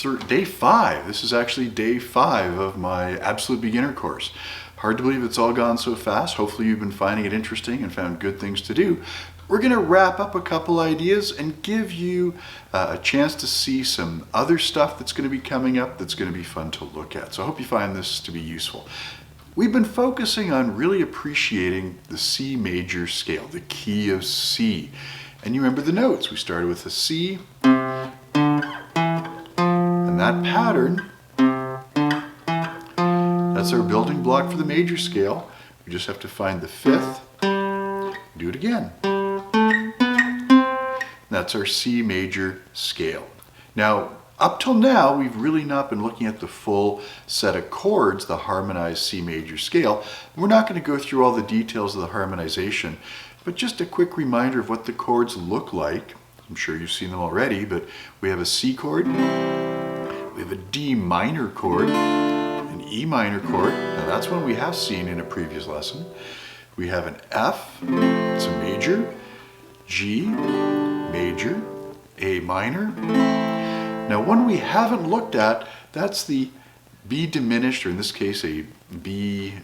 day 5. This is actually day 5 of my Absolute Beginner course. Hard to believe it's all gone so fast. Hopefully you've been finding it interesting and found good things to do. We're going to wrap up a couple ideas and give you a chance to see some other stuff that's going to be coming up that's going to be fun to look at. So I hope you find this to be useful. We've been focusing on really appreciating the C major scale, the key of C. And you remember the notes. We started with a C, and that pattern, that's our building block for the major scale. We just have to find the 5th, do it again. That's our C major scale. Now, up till now, we've really not been looking at the full set of chords, the harmonized C major scale. We're not going to go through all the details of the harmonization, but just a quick reminder of what the chords look like. I'm sure you've seen them already, but we have a C chord, we have a D minor chord, an E minor chord. Now that's one we have seen in a previous lesson. We have an F, it's a major, G, major, A minor. Now one we haven't looked at, that's the B diminished, or in this case a B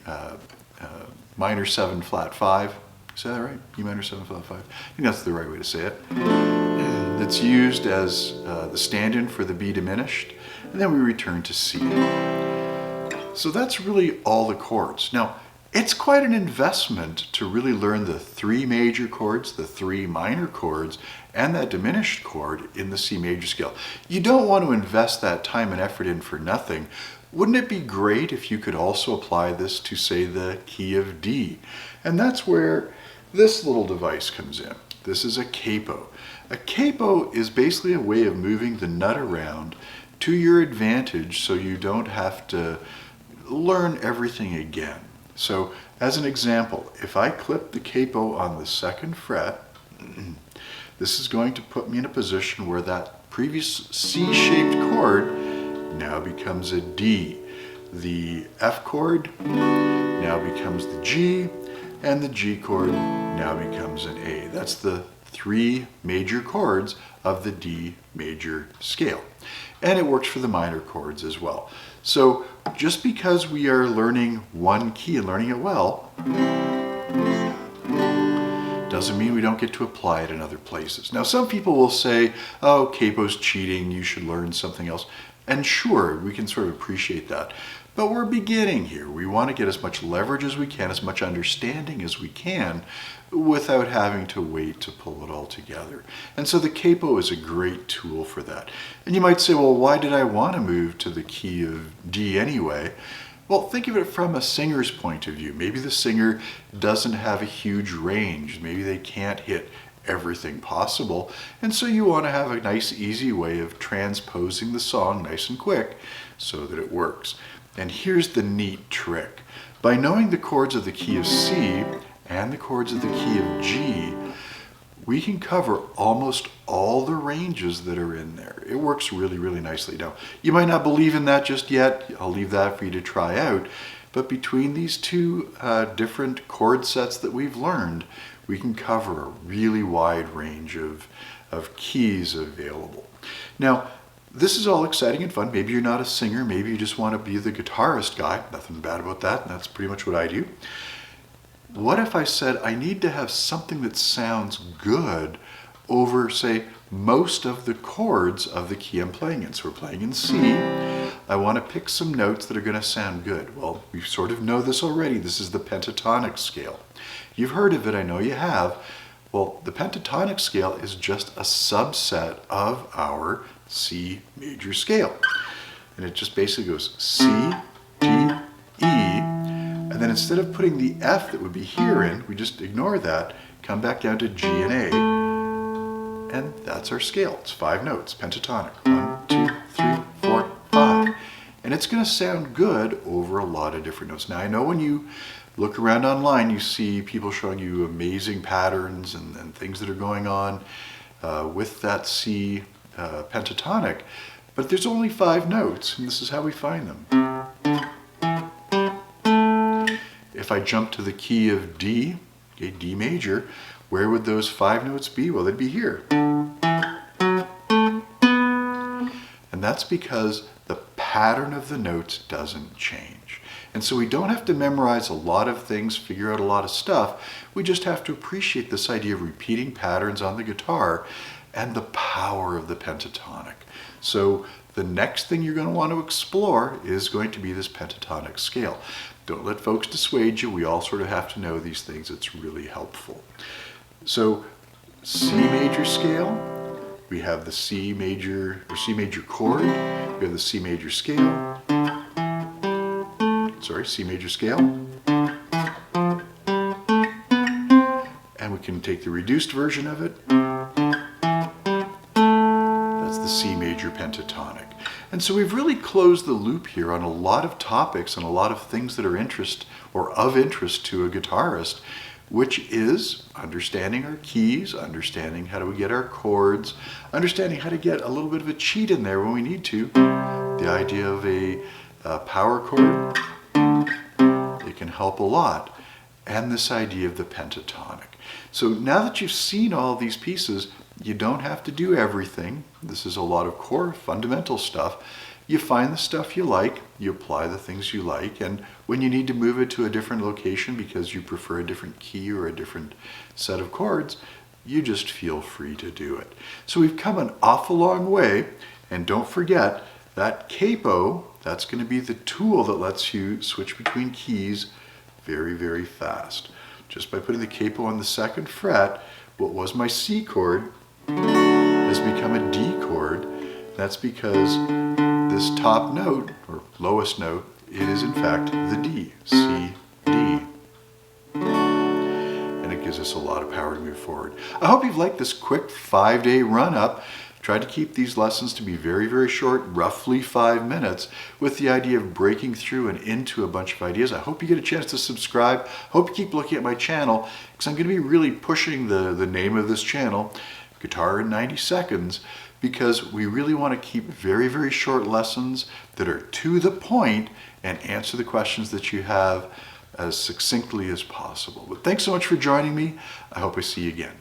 minor 7 flat 5. Is that right? B minor 7 flat 5. I think that's the right way to say it. That's used as the stand-in for the B diminished, and then we return to C. So that's really all the chords. Now, it's quite an investment to really learn the 3 major chords, the 3 minor chords, and that diminished chord in the C major scale. You don't want to invest that time and effort in for nothing. Wouldn't it be great if you could also apply this to, say, the key of D? And that's where this little device comes in. This is a capo. A capo is basically a way of moving the nut around to your advantage so you don't have to learn everything again. So as an example, if I clip the capo on the 2nd fret, this is going to put me in a position where that previous C-shaped chord now becomes a D. The F chord now becomes the G, and the G chord now becomes an A. That's the 3 major chords of the D major scale. And it works for the minor chords as well. So just because we are learning one key and learning it well, doesn't mean we don't get to apply it in other places. Now some people will say, oh, capo's cheating, you should learn something else. And sure, we can sort of appreciate that. But we're beginning here. We want to get as much leverage as we can, as much understanding as we can, without having to wait to pull it all together. And so the capo is a great tool for that. And you might say, well, why did I want to move to the key of D anyway? Well, think of it from a singer's point of view. Maybe the singer doesn't have a huge range. Maybe they can't hit everything possible. And so you want to have a nice, easy way of transposing the song nice and quick so that it works. And here's the neat trick. By knowing the chords of the key of C and the chords of the key of G, we can cover almost all the ranges that are in there. It works really, really nicely. Now, you might not believe in that just yet. I'll leave that for you to try out. But between these 2 different chord sets that we've learned, we can cover a really wide range of keys available. Now, this is all exciting and fun. Maybe you're not a singer. Maybe you just want to be the guitarist guy. Nothing bad about that. And that's pretty much what I do. What if I said I need to have something that sounds good over, say, most of the chords of the key I'm playing in? So we're playing in C. I want to pick some notes that are going to sound good. Well, we sort of know this already. This is the pentatonic scale. You've heard of it. I know you have. Well, the pentatonic scale is just a subset of our C major scale. And it just basically goes C, D, E, and then instead of putting the F that would be here in, we just ignore that, come back down to G and A, and that's our scale. It's 5 notes, pentatonic. 1, 2, 3, 4, 5. And it's going to sound good over a lot of different notes. Now I know when you look around online, you see people showing you amazing patterns and things that are going on with that C pentatonic, but there's only 5 notes, and this is how we find them. If I jump to the key of D, okay, D major, where would those 5 notes be? Well, they'd be here. And that's because the pattern of the notes doesn't change. And so we don't have to memorize a lot of things, figure out a lot of stuff. We just have to appreciate this idea of repeating patterns on the guitar and the power of the pentatonic. So the next thing you're going to want to explore is going to be this pentatonic scale. Don't let folks dissuade you. We all sort of have to know these things. It's really helpful. So C major scale, we have the C major chord, we have the C major scale, C major scale, and we can take the reduced version of it. That's the C major pentatonic. And so we've really closed the loop here on a lot of topics and a lot of things that are of interest to a guitarist, which is understanding our keys, understanding how do we get our chords, understanding how to get a little bit of a cheat in there when we need to. The idea of a power chord, it can help a lot. And this idea of the pentatonic. So now that you've seen all these pieces, you don't have to do everything. This is a lot of core fundamental stuff. You find the stuff you like, you apply the things you like, and when you need to move it to a different location because you prefer a different key or a different set of chords, you just feel free to do it. So we've come an awful long way, and don't forget that capo, that's going to be the tool that lets you switch between keys very, very fast. Just by putting the capo on the 2nd fret, what was my C chord has become a D chord. That's because this top note, or lowest note, it is in fact the D, C, D. And it gives us a lot of power to move forward. I hope you've liked this quick 5-day run-up. Tried to keep these lessons to be very, very short, roughly 5 minutes, with the idea of breaking through and into a bunch of ideas. I hope you get a chance to subscribe. Hope you keep looking at my channel, because I'm going to be really pushing the name of this channel, Guitar in 90 Seconds, because we really want to keep very, very short lessons that are to the point and answer the questions that you have as succinctly as possible. But thanks so much for joining me. I hope I see you again.